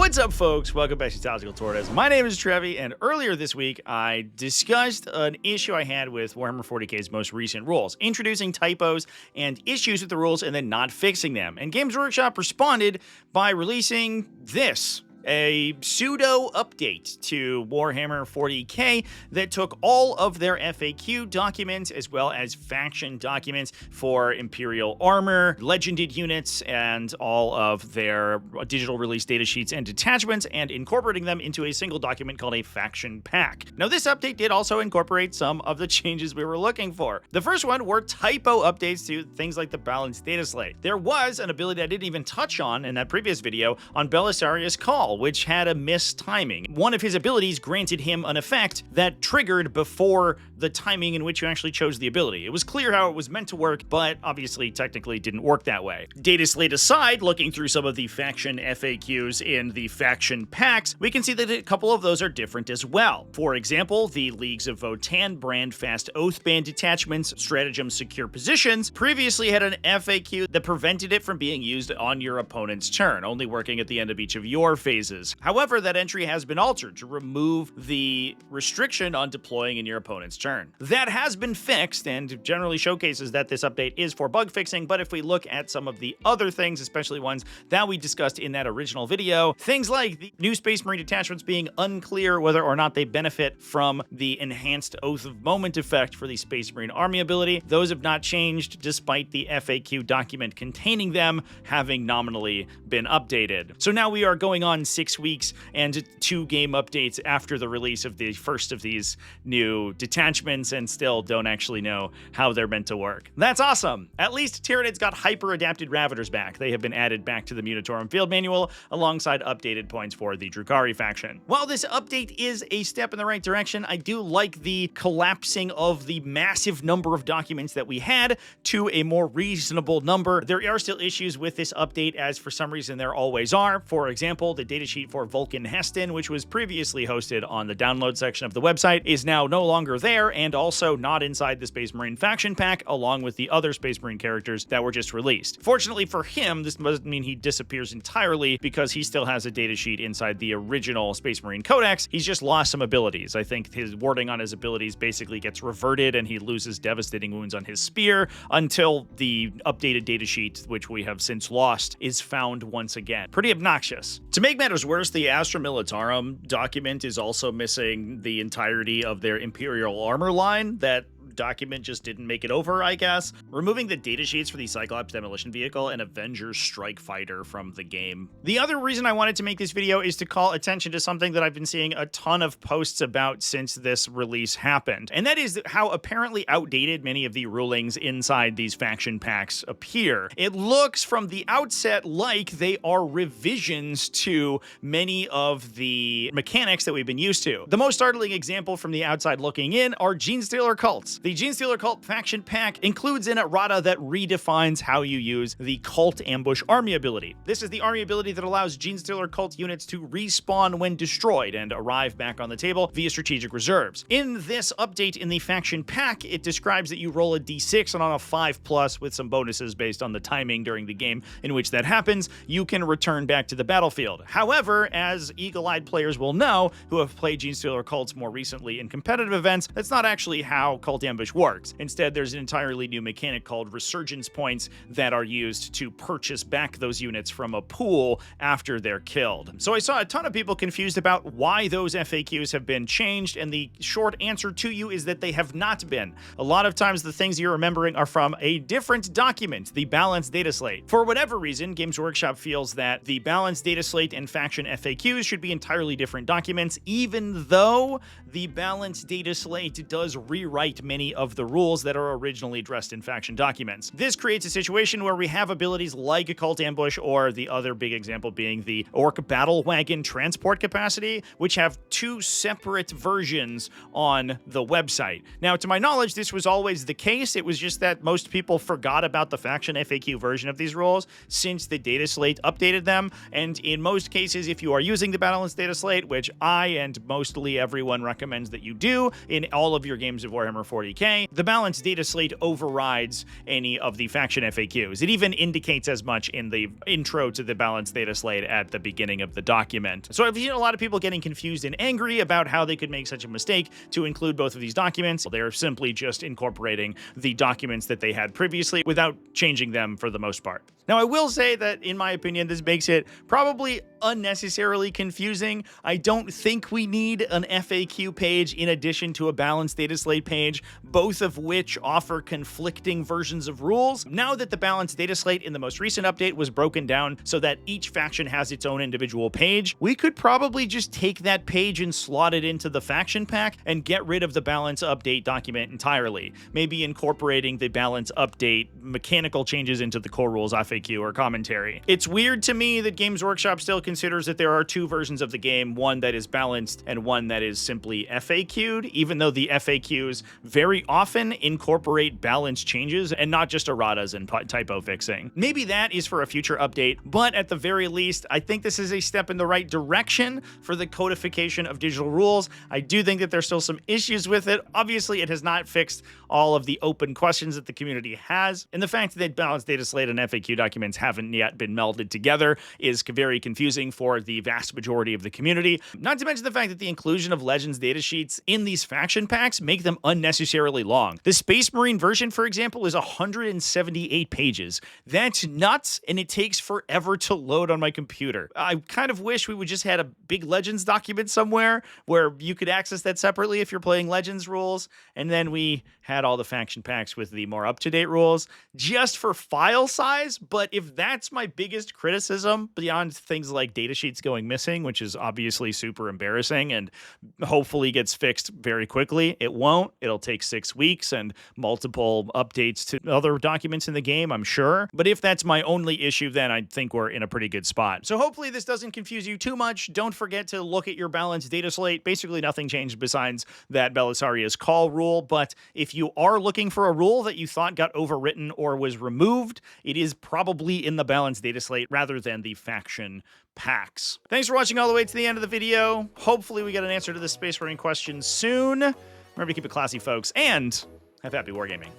What's up, folks? Welcome back to TacticalTortoise. My name is Trevi, and earlier this week, I discussed an issue I had with Warhammer 40k's most recent rules, introducing typos and issues with the rules and then not fixing them. And Games Workshop responded by releasing this, a pseudo update to Warhammer 40k that took all of their FAQ documents as well as faction documents for Imperial armor, legended units, and all of their digital release datasheets and detachments, and incorporating them into a single document called a faction pack. Now, this update did also incorporate some of the changes we were looking for. The first one were typo updates to things like the balanced data slate. There was an ability I didn't even touch on in that previous video on Belisarius' Call, which had a mistiming. One of his abilities granted him an effect that triggered before the timing in which you actually chose the ability. It was clear how it was meant to work, but obviously technically didn't work that way. Data slate aside, looking through some of the faction FAQs in the faction packs, we can see that a couple of those are different as well. For example, the Leagues of Votann brand fast Oathband detachments, stratagem secure positions, previously had an FAQ that prevented it from being used on your opponent's turn, only working at the end of each of your phases. However, that entry has been altered to remove the restriction on deploying in your opponent's turn. That has been fixed and generally showcases that this update is for bug fixing, but if we look at some of the other things, especially ones that we discussed in that original video, things like the new Space Marine detachments being unclear whether or not they benefit from the enhanced Oath of Moment effect for the Space Marine Army ability, those have not changed despite the FAQ document containing them having nominally been updated. So now we are going on 6 weeks and 2 game updates after the release of the first of these new detachments and still don't actually know how they're meant to work. That's awesome! At least Tyranids got hyper-adapted Ravagers back. They have been added back to the Munitorum Field Manual alongside updated points for the Drukhari faction. While this update is a step in the right direction, I do like the collapsing of the massive number of documents that we had to a more reasonable number. There are still issues with this update, as for some reason there always are. For example, the datasheet for Vulcan Heston, which was previously hosted on the download section of the website, is now no longer there and also not inside the Space Marine faction pack, along with the other Space Marine characters that were just released. Fortunately for him, this doesn't mean he disappears entirely because he still has a datasheet inside the original Space Marine Codex. He's just lost some abilities. I think his wording on his abilities basically gets reverted and he loses devastating wounds on his spear until the updated datasheet, which we have since lost, is found once again. Pretty obnoxious. To make matters worse, the Astra Militarum document is also missing the entirety of their Imperial armor line. That document just didn't make it over, I guess. Removing the datasheets for the Cyclops Demolition Vehicle and Avengers Strike Fighter from the game. The other reason I wanted to make this video is to call attention to something that I've been seeing a ton of posts about since this release happened, and that is how apparently outdated many of the rulings inside these faction packs appear. It looks from the outset like they are revisions to many of the mechanics that we've been used to. The most startling example from the outside looking in are Genestealer cults. The Genestealer Cult faction pack includes an errata that redefines how you use the Cult Ambush Army ability. This is the army ability that allows Genestealer Cult units to respawn when destroyed and arrive back on the table via strategic reserves. In this update in the faction pack, it describes that you roll a d6 and on a 5+ with some bonuses based on the timing during the game in which that happens, you can return back to the battlefield. However, as eagle-eyed players will know who have played Genestealer Cults more recently in competitive events, that's not actually how Cult Ambush works. Instead, there's an entirely new mechanic called Resurgence Points that are used to purchase back those units from a pool after they're killed. So I saw a ton of people confused about why those FAQs have been changed, and the short answer to you is that they have not been. A lot of times the things you're remembering are from a different document, the Balanced Data Slate. For whatever reason, Games Workshop feels that the Balanced Data Slate and faction FAQs should be entirely different documents, even though the Balanced Data Slate does rewrite many of the rules that are originally addressed in faction documents. This creates a situation where we have abilities like a Cult Ambush, or the other big example being the Orc Battle Wagon transport capacity, which have 2 separate versions on the website. Now, to my knowledge, this was always the case. It was just that most people forgot about the faction FAQ version of these rules since the data slate updated them, and in most cases, if you are using the Balanced Data Slate, which I and mostly everyone recommends that you do in all of your games of Warhammer 40k, 40k, the balanced data slate overrides any of the faction FAQs. It even indicates as much in the intro to the balanced data slate at the beginning of the document. So I've seen a lot of people getting confused and angry about how they could make such a mistake to include both of these documents. They're simply just incorporating the documents that they had previously without changing them for the most part. Now, I will say that, in my opinion, this makes it probably unnecessarily confusing. I don't think we need an FAQ page in addition to a balanced data slate page, both of which offer conflicting versions of rules. Now that the balanced data slate in the most recent update was broken down so that each faction has its own individual page, we could probably just take that page and slot it into the faction pack and get rid of the balance update document entirely, maybe incorporating the balance update mechanical changes into the core rules FAQ or commentary. It's weird to me that Games Workshop still considers that there are two versions of the game, one that is balanced and one that is simply FAQ'd, even though the FAQs very often incorporate balance changes and not just erratas and typo fixing. Maybe that is for a future update, but at the very least, I think this is a step in the right direction for the codification of digital rules. I do think that there's still some issues with it. Obviously, it has not fixed all of the open questions that the community has, and the fact that balanced data slate and FAQ documents haven't yet been melded together is very confusing for the vast majority of the community. Not to mention the fact that the inclusion of Legends datasheets in these faction packs make them unnecessarily long. The Space Marine version, for example, is 178 pages. That's nuts, and it takes forever to load on my computer. I kind of wish we would just had a big Legends document somewhere where you could access that separately if you're playing Legends rules, and then we had all the faction packs with the more up-to-date rules just for file size. But if that's my biggest criticism, beyond things like datasheets going missing, which is obviously super embarrassing and hopefully gets fixed very quickly, it won't. It'll take 6 weeks and multiple updates to other documents in the game, I'm sure. But if that's my only issue, then I think we're in a pretty good spot. So hopefully this doesn't confuse you too much. Don't forget to look at your balanced data slate. Basically nothing changed besides that Belisaria's call rule. But if you are looking for a rule that you thought got overwritten or was removed, it is probably in the balanced data slate rather than the faction packs. Thanks for watching all the way to the end of the video. Hopefully we get an answer to this Space Marine question soon. Remember to keep it classy, folks, and have happy wargaming.